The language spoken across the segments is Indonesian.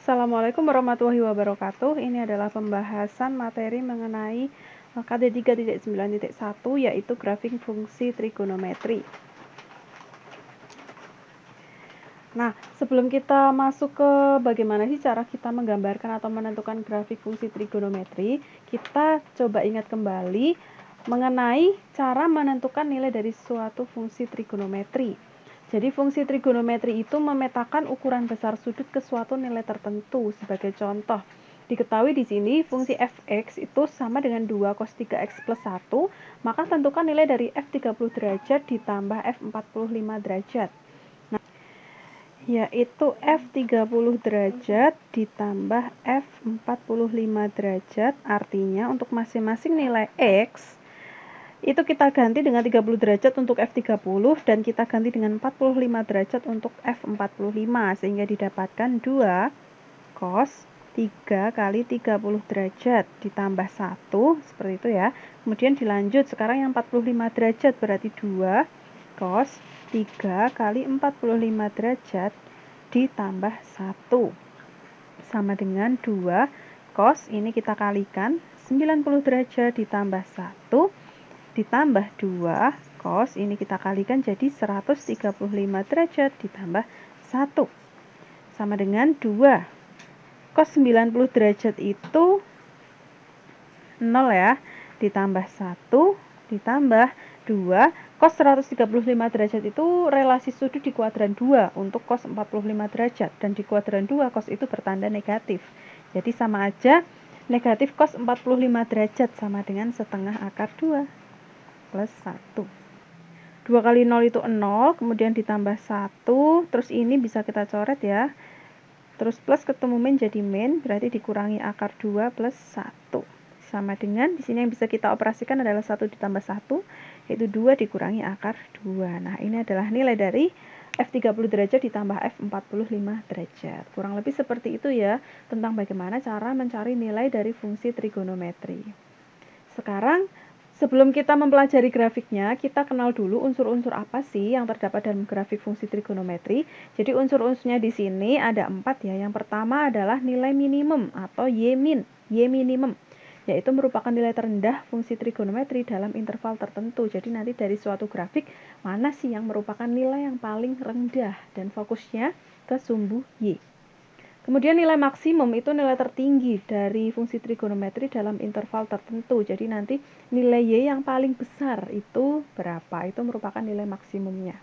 Assalamualaikum warahmatullahi wabarakatuh. Ini adalah pembahasan materi mengenai KD 3.9.1 yaitu grafik fungsi trigonometri. Nah, sebelum kita masuk ke bagaimana sih cara kita menggambarkan atau menentukan grafik fungsi trigonometri, kita coba ingat kembali mengenai cara menentukan nilai dari suatu fungsi trigonometri. Jadi fungsi trigonometri itu memetakan ukuran besar sudut ke suatu nilai tertentu. Sebagai contoh, diketahui di sini fungsi fx itu sama dengan 2 cos 3x plus 1, maka tentukan nilai dari f30 derajat ditambah f45 derajat. Nah, yaitu f30 derajat ditambah f45 derajat, artinya untuk masing-masing nilai x itu kita ganti dengan 30 derajat untuk F30 dan kita ganti dengan 45 derajat untuk F45 sehingga didapatkan 2 cos 3 kali 30 derajat ditambah 1 seperti itu ya. Kemudian dilanjut, sekarang yang 45 derajat berarti 2 cos 3 kali 45 derajat ditambah 1 sama dengan 2 cos, ini kita kalikan 90 derajat ditambah 1 ditambah 2 cos, ini kita kalikan jadi 135 derajat ditambah 1 sama dengan 2 cos 90 derajat itu 0 ya, ditambah 1 ditambah 2 cos 135 derajat itu relasi sudut di kuadran 2 untuk cos 45 derajat, dan di kuadran 2 cos itu bertanda negatif, jadi sama aja negatif cos 45 derajat sama dengan setengah akar 2 plus 1. 2 kali 0 itu 0, kemudian ditambah 1, terus ini bisa kita coret ya. Terus plus ketemu min jadi min, berarti dikurangi akar 2 plus 1. Sama dengan, di sini yang bisa kita operasikan adalah 1 ditambah 1, yaitu 2 dikurangi akar 2. Nah, ini adalah nilai dari F30 derajat ditambah F45 derajat. Kurang lebih seperti itu ya, tentang bagaimana cara mencari nilai dari fungsi trigonometri. Sekarang, sebelum kita mempelajari grafiknya, kita kenal dulu unsur-unsur apa sih yang terdapat dalam grafik fungsi trigonometri. Jadi unsur-unsurnya di sini ada 4 ya. Yang pertama adalah nilai minimum atau Y minimum, yaitu merupakan nilai terendah fungsi trigonometri dalam interval tertentu. Jadi nanti dari suatu grafik, mana sih yang merupakan nilai yang paling rendah, dan fokusnya ke sumbu Y. Kemudian nilai maksimum itu nilai tertinggi dari fungsi trigonometri dalam interval tertentu. Jadi nanti nilai Y yang paling besar itu berapa? Itu merupakan nilai maksimumnya.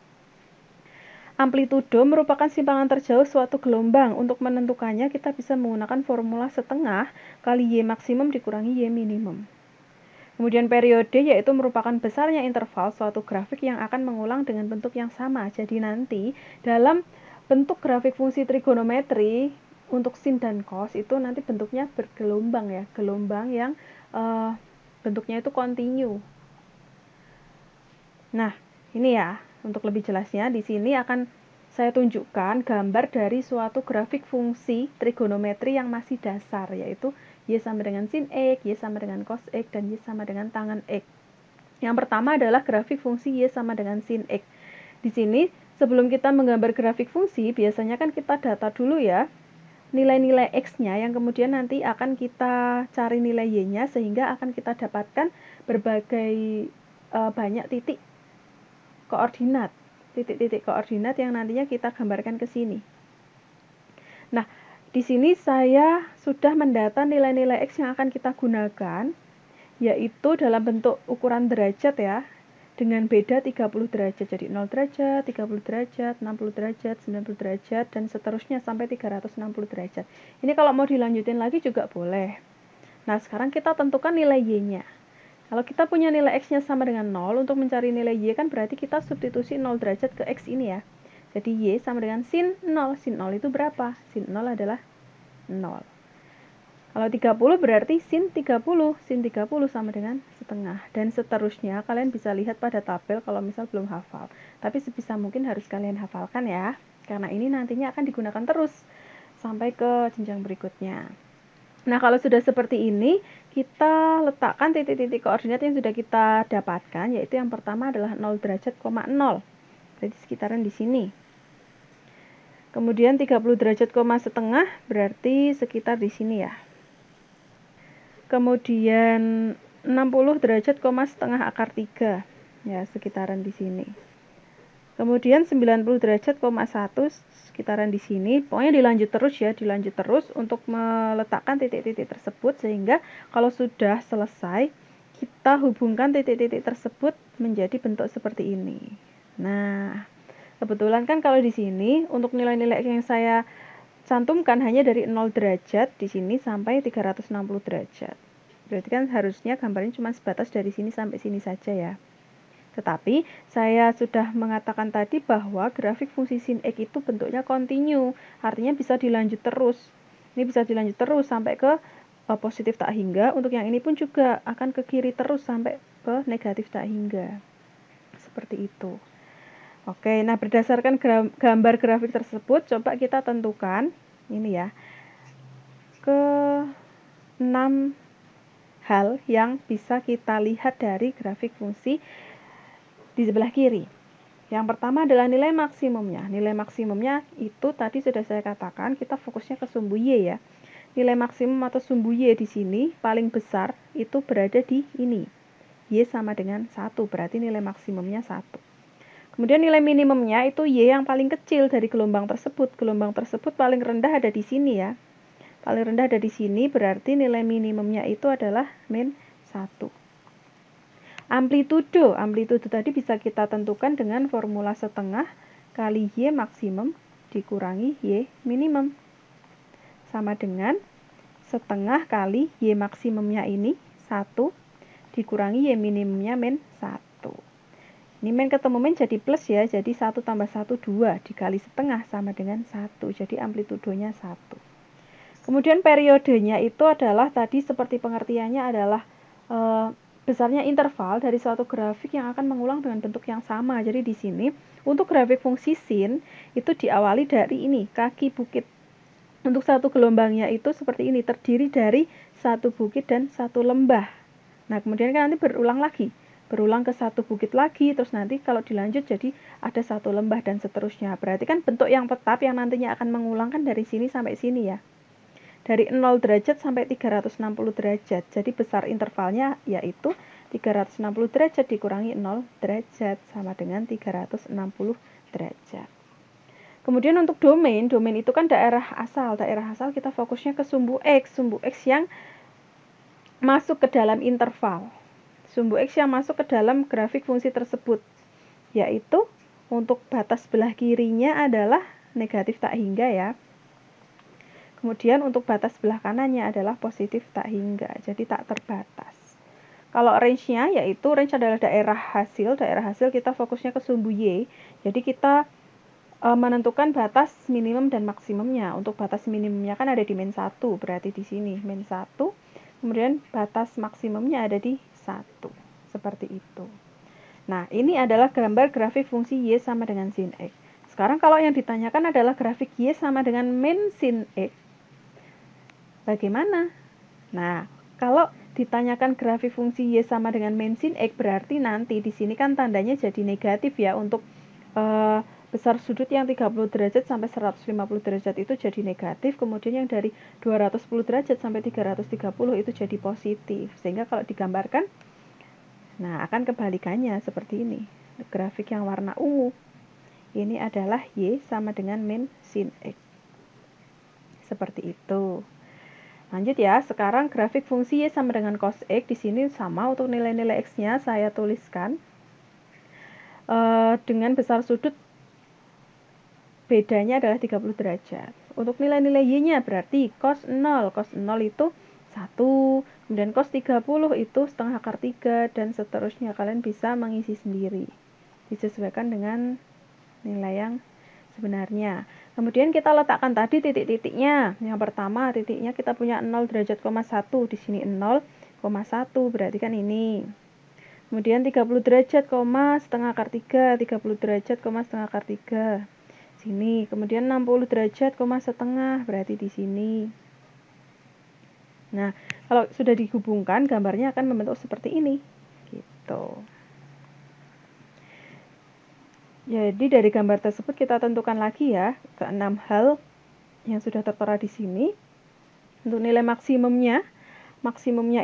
Amplitudo merupakan simpangan terjauh suatu gelombang. Untuk menentukannya kita bisa menggunakan formula setengah kali Y maksimum dikurangi Y minimum. Kemudian periode yaitu merupakan besarnya interval suatu grafik yang akan mengulang dengan bentuk yang sama. Jadi nanti dalam bentuk grafik fungsi trigonometri untuk sin dan cos itu nanti bentuknya bergelombang ya, gelombang yang bentuknya itu kontinu. Nah, ini ya, untuk lebih jelasnya di sini akan saya tunjukkan gambar dari suatu grafik fungsi trigonometri yang masih dasar, yaitu Y sama dengan sin X, Y sama dengan cos X, dan Y sama dengan tangen X. Yang pertama adalah grafik fungsi Y sama dengan sin X. Di sini, sebelum kita menggambar grafik fungsi, biasanya kan kita data dulu ya nilai-nilai X-nya, yang kemudian nanti akan kita cari nilai Y-nya, sehingga akan kita dapatkan berbagai banyak titik koordinat, titik-titik koordinat yang nantinya kita gambarkan ke sini. Nah, di sini saya sudah mendata nilai-nilai X yang akan kita gunakan, yaitu dalam bentuk ukuran derajat ya, dengan beda 30 derajat, jadi 0 derajat, 30 derajat, 60 derajat, 90 derajat, dan seterusnya sampai 360 derajat. Ini kalau mau dilanjutin lagi juga boleh. Nah, sekarang kita tentukan nilai Y-nya. Kalau kita punya nilai X-nya sama dengan 0, untuk mencari nilai Y kan berarti kita substitusi 0 derajat ke X ini ya. Jadi Y sama dengan sin 0. Sin 0 itu berapa? Sin 0 adalah 0. Kalau 30 berarti sin 30. Sin 30 sama dengan setengah. Dan seterusnya kalian bisa lihat pada tabel kalau misal belum hafal. Tapi sebisa mungkin harus kalian hafalkan ya. Karena ini nantinya akan digunakan terus sampai ke jenjang berikutnya. Nah, kalau sudah seperti ini, kita letakkan titik-titik koordinat yang sudah kita dapatkan, yaitu yang pertama adalah 0 derajat, 0. Berarti sekitaran di sini. Kemudian 30 derajat koma setengah berarti sekitar di sini ya. Kemudian 60 derajat koma setengah akar 3 ya, sekitaran di sini. Kemudian 90 derajat koma 1 sekitaran di sini. Pokoknya dilanjut terus ya, dilanjut terus untuk meletakkan titik-titik tersebut, sehingga kalau sudah selesai kita hubungkan titik-titik tersebut menjadi bentuk seperti ini. Nah, kebetulan kan kalau di sini untuk nilai-nilai yang saya cantumkan hanya dari 0 derajat di sini sampai 360 derajat. Berarti kan harusnya gambarnya cuma sebatas dari sini sampai sini saja ya. Tetapi saya sudah mengatakan tadi bahwa grafik fungsi sin X itu bentuknya kontinu, artinya bisa dilanjut terus. Ini bisa dilanjut terus sampai ke positif tak hingga. Untuk yang ini pun juga akan ke kiri terus sampai ke negatif tak hingga. Seperti itu. Oke, nah berdasarkan gambar grafik tersebut, coba kita tentukan ini ya, ke 6 hal yang bisa kita lihat dari grafik fungsi di sebelah kiri. Yang pertama adalah nilai maksimumnya. Nilai maksimumnya itu tadi sudah saya katakan, kita fokusnya ke sumbu Y ya. Nilai maksimum atau sumbu Y di sini paling besar itu berada di ini. Y sama dengan 1, berarti nilai maksimumnya 1. Kemudian nilai minimumnya itu Y yang paling kecil dari gelombang tersebut. Gelombang tersebut paling rendah ada di sini ya. Paling rendah ada di sini, berarti nilai minimumnya itu adalah min 1. Amplitudo tadi bisa kita tentukan dengan formula setengah kali Y maksimum dikurangi Y minimum. Sama dengan setengah kali Y maksimumnya ini 1 dikurangi Y minimumnya min 1. Ini min ketemu min jadi plus ya, jadi 1 tambah 1, 2, dikali setengah sama dengan 1, jadi amplitudonya 1. Kemudian periodenya itu adalah, tadi seperti pengertiannya adalah besarnya interval dari suatu grafik yang akan mengulang dengan bentuk yang sama. Jadi di sini, untuk grafik fungsi sin, itu diawali dari ini, kaki bukit. Untuk satu gelombangnya itu seperti ini, terdiri dari satu bukit dan satu lembah. Nah, kemudian kan nanti berulang lagi. Berulang ke satu bukit lagi, terus nanti kalau dilanjut jadi ada satu lembah dan seterusnya. Berarti kan bentuk yang tetap yang nantinya akan mengulang kan dari sini sampai sini ya. Dari 0 derajat sampai 360 derajat. Jadi besar intervalnya yaitu 360 derajat dikurangi 0 derajat sama dengan 360 derajat. Kemudian untuk domain itu kan daerah asal. Daerah asal kita fokusnya ke sumbu X yang masuk ke dalam interval. Sumbu X yang masuk ke dalam grafik fungsi tersebut, yaitu untuk batas sebelah kirinya adalah negatif tak hingga ya. Kemudian untuk batas sebelah kanannya adalah positif tak hingga, jadi tak terbatas. Kalau range-nya yaitu range adalah daerah hasil kita fokusnya ke sumbu Y, jadi kita menentukan batas minimum dan maksimumnya. Untuk batas minimumnya kan ada di min 1, berarti di sini min 1. Kemudian batas maksimumnya ada di 1. Seperti itu. Nah, ini adalah gambar grafik fungsi Y sama dengan sin X. Sekarang kalau yang ditanyakan adalah grafik Y sama dengan min sin X. Bagaimana? Nah, kalau ditanyakan grafik fungsi Y sama dengan min sin X, berarti nanti di sini kan tandanya jadi negatif ya. Untuk besar sudut yang 30 derajat sampai 150 derajat itu jadi negatif, kemudian yang dari 210 derajat sampai 330 itu jadi positif. Sehingga kalau digambarkan, nah akan kebalikannya seperti ini. Grafik yang warna ungu, ini adalah Y sama dengan min sin X. Seperti itu. Lanjut ya, sekarang grafik fungsi Y sama dengan cos X. Di sini sama, untuk nilai-nilai X-nya saya tuliskan dengan besar sudut bedanya adalah 30 derajat. Untuk nilai-nilai Y-nya berarti cos 0. Cos 0 itu 1, kemudian cos 30 itu setengah akar 3, dan seterusnya. Kalian bisa mengisi sendiri. Disesuaikan dengan nilai yang sebenarnya. Kemudian kita letakkan tadi titik-titiknya. Yang pertama titiknya kita punya 0 derajat, 1. Di sini 0,1, berarti kan ini. Kemudian 30 derajat, setengah akar 3, 30 derajat, setengah akar 3. Sini. Kemudian 60 derajat, setengah, berarti di sini. Nah, kalau sudah dihubungkan, gambarnya akan membentuk seperti ini. Gitu. Jadi dari gambar tersebut kita tentukan lagi ya ke 6 hal yang sudah tertera di sini. Untuk nilai maksimumnya,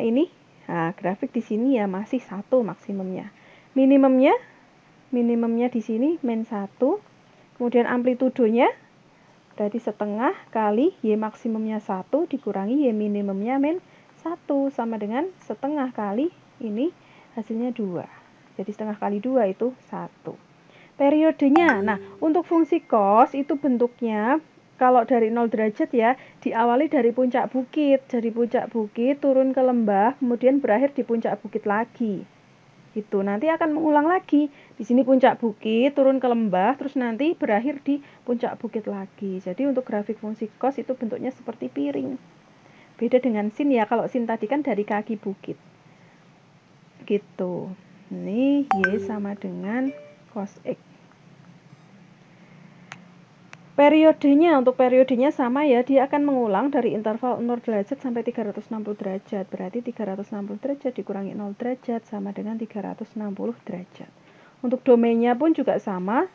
ini, nah grafik di sini ya masih 1 maksimumnya. Minimumnya di sini min 1. Kemudian amplitudonya berarti setengah kali Y maksimumnya 1 dikurangi Y minimumnya min 1 sama dengan setengah kali ini hasilnya 2. Jadi setengah kali 2 itu 1. Periodenya, nah untuk fungsi cos itu bentuknya kalau dari 0 derajat ya, diawali dari puncak bukit. Dari puncak bukit turun ke lembah, kemudian berakhir di puncak bukit lagi. Gitu. Nanti akan mengulang lagi. Di sini puncak bukit, turun ke lembah, terus nanti berakhir di puncak bukit lagi. Jadi untuk grafik fungsi cos itu bentuknya seperti piring. Beda dengan sin ya, kalau sin tadi kan dari kaki bukit. Gitu. Ini Y sama dengan cos X. Periodenya, untuk periodenya sama ya, dia akan mengulang dari interval 0 derajat sampai 360 derajat. Berarti 360 derajat dikurangi 0 derajat sama dengan 360 derajat. Untuk domainnya pun juga sama,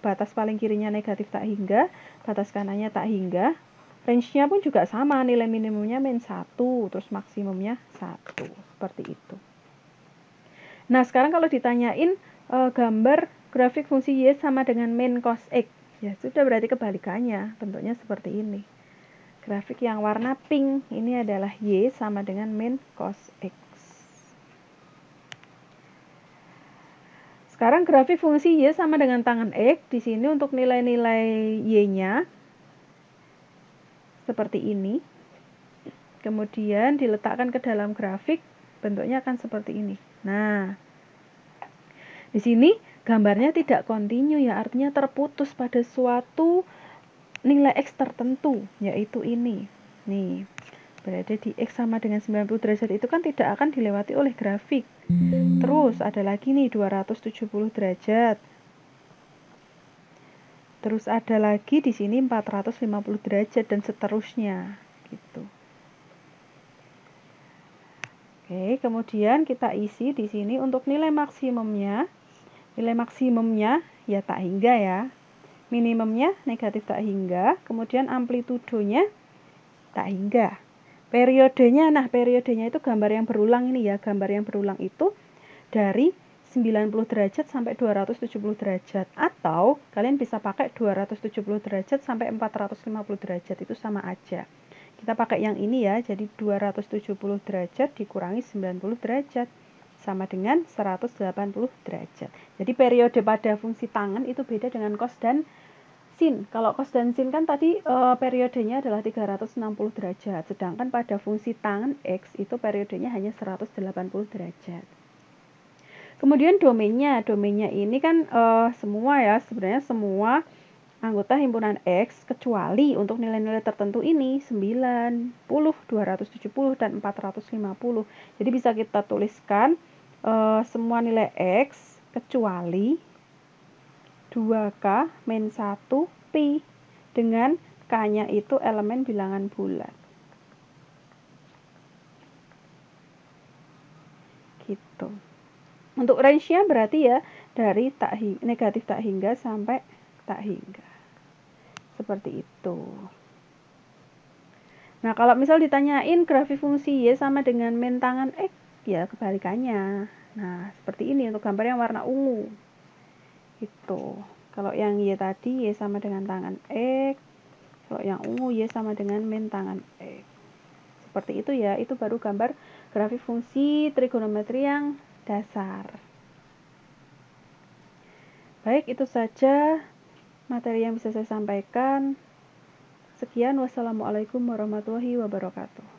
batas paling kirinya negatif tak hingga, batas kanannya tak hingga. Range-nya pun juga sama, nilai minimumnya min 1, terus maksimumnya 1. Seperti itu. Nah, sekarang kalau ditanyain gambar grafik fungsi Y sama dengan min cos X, ya sudah berarti kebalikannya, bentuknya seperti ini. Grafik yang warna pink ini adalah Y sama dengan min cos X. Sekarang grafik fungsi Y sama dengan tangan X, di sini untuk nilai-nilai Y-nya seperti ini. Kemudian diletakkan ke dalam grafik, bentuknya akan seperti ini. Nah, di sini gambarnya tidak kontinu ya, artinya terputus pada suatu nilai X tertentu, yaitu ini. Nih, berada di X sama dengan 90 derajat itu kan tidak akan dilewati oleh grafik. Terus ada lagi nih 270 derajat. Terus ada lagi di sini 450 derajat dan seterusnya, gitu. Oke, kemudian kita isi di sini untuk nilai maksimumnya. Nilai maksimumnya ya tak hingga ya. Minimumnya negatif tak hingga, kemudian amplitudonya tak hingga. Periodenya, nah periodenya itu gambar yang berulang ini ya, gambar yang berulang itu dari 90 derajat sampai 270 derajat, atau kalian bisa pakai 270 derajat sampai 450 derajat, itu sama aja. Kita pakai yang ini ya, jadi 270 derajat dikurangi 90 derajat sama dengan 180 derajat. Jadi periode pada fungsi tangan itu beda dengan cos dan sin. Kalau cos dan sin kan tadi periodenya adalah 360 derajat, sedangkan pada fungsi tangan X itu periodenya hanya 180 derajat. Kemudian domainnya ini kan semua ya, sebenarnya semua anggota himpunan X kecuali untuk nilai-nilai tertentu ini 90, 270 dan 450. Jadi bisa kita tuliskan semua nilai X kecuali 2K min 1 Pi dengan K-nya itu elemen bilangan bulat. Gitu. Untuk range-nya berarti ya dari negatif tak hingga sampai tak hingga. Seperti itu. Nah, kalau misal ditanyain grafik fungsi Y sama dengan min tangan X, ya kebalikannya. Nah, seperti ini untuk gambar yang warna ungu. Gitu. Kalau yang Y tadi Y sama dengan tangan X, kalau yang ungu Y sama dengan min tangan X. Seperti itu ya, itu baru gambar grafik fungsi trigonometri yang dasar. Baik, itu saja materi yang bisa saya sampaikan. Sekian, wassalamualaikum warahmatullahi wabarakatuh.